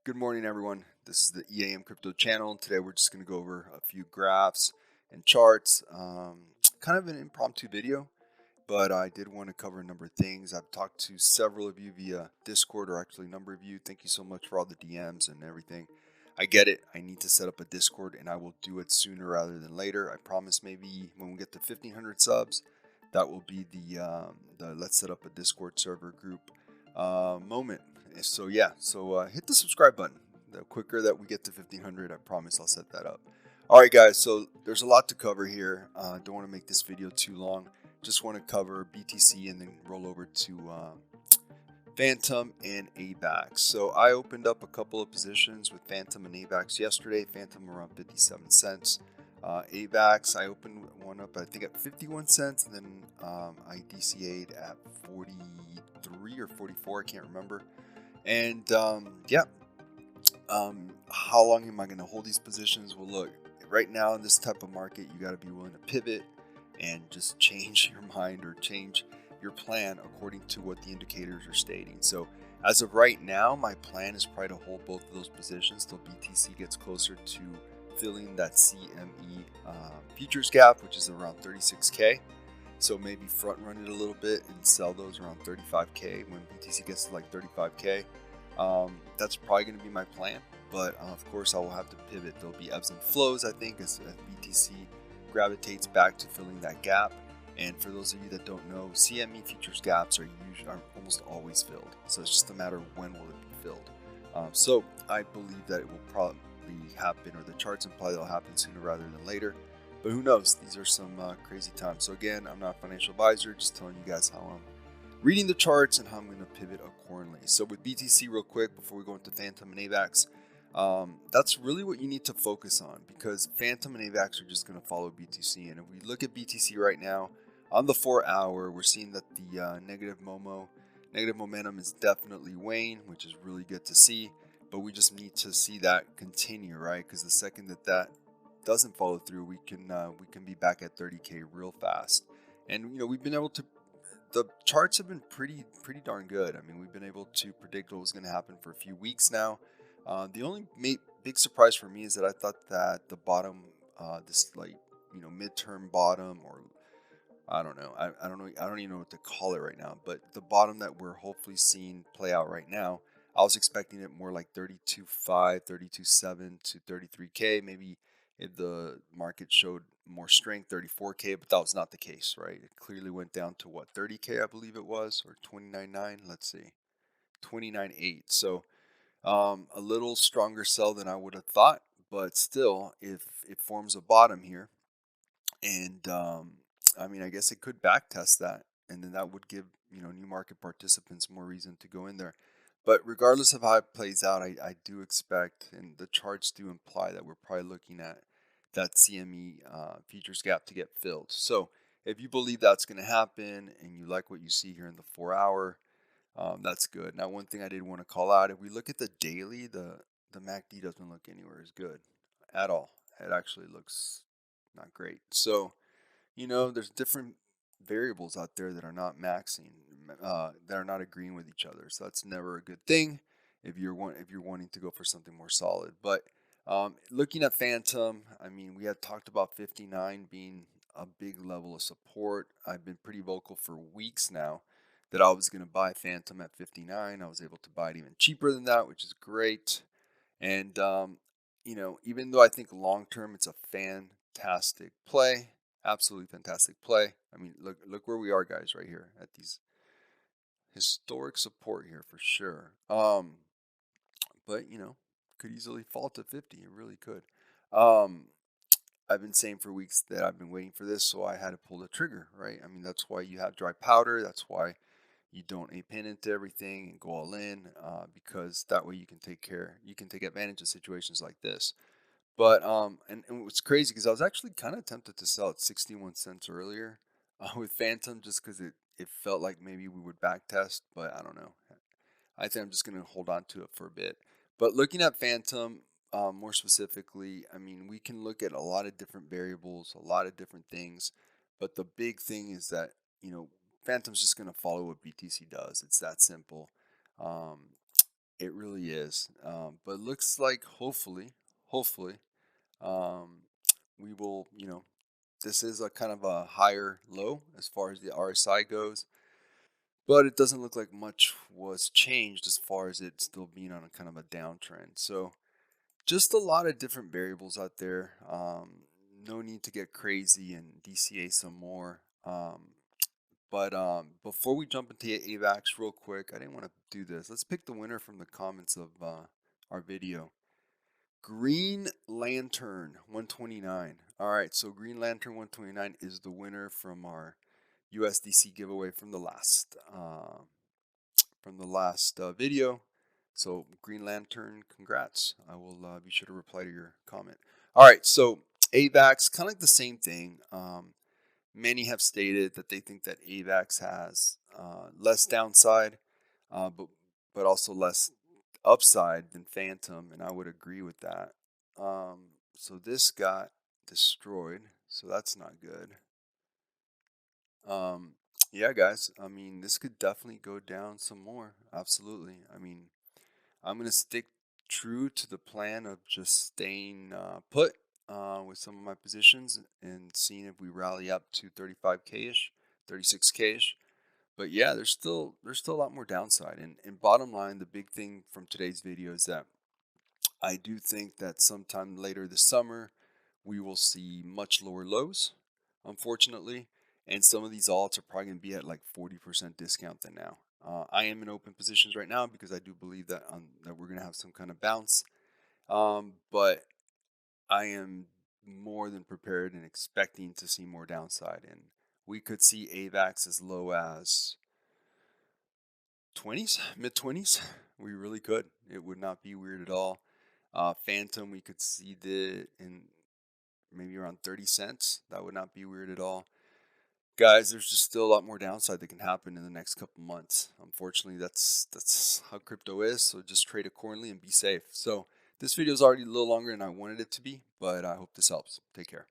Good morning, everyone. This is the EAM Crypto channel. Today, we're just going to go over a few graphs and charts. Kind of an impromptu video, but I did want to cover a number of things. I've talked to several of you via Discord, or actually a number of you. Thank you so much for all the DMs and everything. I get it. I need to set up a Discord, and I will do it sooner rather than later. I promise maybe when we get to 1,500 subs, that will be the let's set up a Discord server group moment. So yeah, hit the subscribe button. The quicker that we get to 1,500, I promise I'll set that up. All right, guys. So there's a lot to cover here. Don't want to make this video too long. Just want to cover BTC and then roll over to Phantom and AVAX. So I opened up a couple of positions with Phantom and AVAX yesterday. Phantom around 57 cents. AVAX, I opened one up, I think, at 51 cents, and then I DCA'd at 43 or 44, I can't remember. And how long am I going to hold these positions? Well, look, right now in this type of market, you got to be willing to pivot and just change your mind or change your plan according to what the indicators are stating. So as of right now, my plan is probably to hold both of those positions till BTC gets closer to filling that CME futures gap, which is around 36K. So maybe front run it a little bit and sell those around 35K when BTC gets to like 35K. That's probably going to be my plan, but of course I will have to pivot. There'll be ebbs and flows, I think, as BTC gravitates back to filling that gap. And for those of you that don't know, CME futures gaps are almost always filled. So it's just a matter of when will it be filled. So I believe that it will probably happen, or the charts imply it'll happen sooner rather than later. But who knows? These are some crazy times. So again, I'm not a financial advisor, just telling you guys how I'm reading the charts and how I'm going to pivot accordingly. So with BTC, real quick, before we go into Phantom and AVAX, that's really what you need to focus on, because Phantom and AVAX are just going to follow BTC. And if we look at BTC right now, on the 4-hour, we're seeing that the negative momentum is definitely weighing, which is really good to see. But we just need to see that continue, right? Because the second that doesn't follow through, we can be back at 30K real fast. And we've been able to. The charts have been pretty darn good. I mean, we've been able to predict what was going to happen for a few weeks now. The only big surprise for me is that I thought that the bottom, this midterm bottom, or I don't know, I don't know, I don't even know what to call it right now. But the bottom that we're hopefully seeing play out right now, I was expecting it more like 32.5, 32.7 to 33K. Maybe if the market showed more strength, 34K, but that was not the case, right? It clearly went down to what, 30K, I believe it was, or 29.9. Let's see, 29.8. So a little stronger sell than I would have thought, but still, if it forms a bottom here, and I mean, I guess it could back test that, and then that would give new market participants more reason to go in there. But regardless of how it plays out, I do expect, and the charts do imply, that we're probably looking at that CME futures gap to get filled. So if you believe that's going to happen and you like what you see here in the 4-hour, that's good. Now, one thing I did want to call out, if we look at the daily, the MACD doesn't look anywhere as good at all. It actually looks not great. So there's different variables out there that are not maxing, that are not agreeing with each other. So that's never a good thing if you're wanting to go for something more solid. But looking at Phantom, I mean, we had talked about 59 being a big level of support. I've been pretty vocal for weeks now that I was going to buy Phantom at 59. I was able to buy it even cheaper than that, which is great. And even though I think long term it's a fantastic play, absolutely fantastic play. I mean, look where we are, guys, right here at these historic support here for sure. But could easily fall to 50. It really could. I've been saying for weeks that I've been waiting for this, so I had to pull the trigger, right? I mean, that's why you have dry powder. That's why you don't pin into everything and go all in, because that way you can take advantage of situations like this. But and it was crazy because I was actually kind of tempted to sell at 61 cents earlier with Phantom, just because it felt like maybe we would back test, but I don't know. I think I'm just going to hold on to it for a bit. But looking at Phantom, more specifically, I mean, we can look at a lot of different variables, a lot of different things, but the big thing is that Phantom's just going to follow what BTC does. It's that simple. Um, It really is. But looks like hopefully, um, we will, this is a kind of a higher low as far as the RSI goes, but it doesn't look like much was changed as far as it still being on a kind of a downtrend. So just a lot of different variables out there. No need to get crazy and DCA some more. But before we jump into AVAX real quick, I didn't want to do this. Let's pick the winner from the comments of our video. Green Lantern 129. All right, so Green Lantern 129 is the winner from our USDC giveaway from the last video. So Green Lantern, congrats. I will be sure to reply to your comment. All right, so AVAX, kind of like the same thing. Many have stated that they think that AVAX has less downside, but also less upside than Phantom, and I would agree with that. So this got destroyed, so that's not good. Yeah, guys, I mean, this could definitely go down some more. Absolutely. I mean, I'm going to stick true to the plan of just staying put with some of my positions and seeing if we rally up to 35K-ish, 36K-ish. But yeah, there's still a lot more downside. And bottom line, the big thing from today's video is that I do think that sometime later this summer, we will see much lower lows, unfortunately. And some of these alts are probably going to be at like 40% discount than now. I am in open positions right now because I do believe that that we're going to have some kind of bounce. But I am more than prepared and expecting to see more downside. And we could see AVAX as low as 20s, mid 20s. We really could. It would not be weird at all. Phantom, we could see in maybe around 30 cents. That would not be weird at all. Guys, there's just still a lot more downside that can happen in the next couple months. Unfortunately, that's how crypto is. So just trade accordingly and be safe. So this video is already a little longer than I wanted it to be, but I hope this helps. Take care.